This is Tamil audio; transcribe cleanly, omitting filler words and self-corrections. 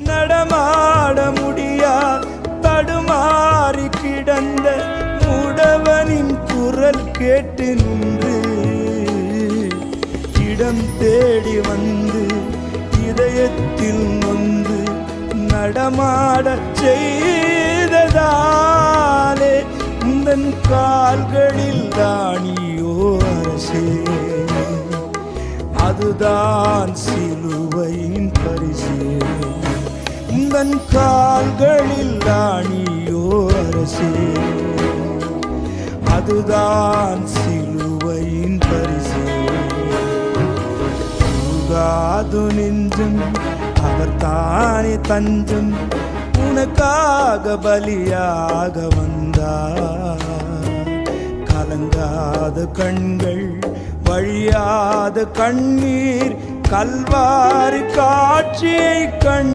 நடமாட முடியா தடுமாறி கிடந்த முடவனின் குரல் கேட்டு நின்று இடம் தேடி வந்து இதயத்தில் நொந்து நடமாட செய்ததாலே உந்தன் கால்களில் தானியோ அரசே, அதுதான் சிலுவையின் பரிசே. உந்தன் கால்களில் தானியோ அரசே, அதுதான் சிலுவையின் பரிசே. தூங்காது நெஞ்சம் அவர் தானே தஞ்சம், உனக்காக பலியாக வந்தார். கலங்காத கண்கள் வழியாத கண்ணீர் கல்வாரி காட்சியை கண்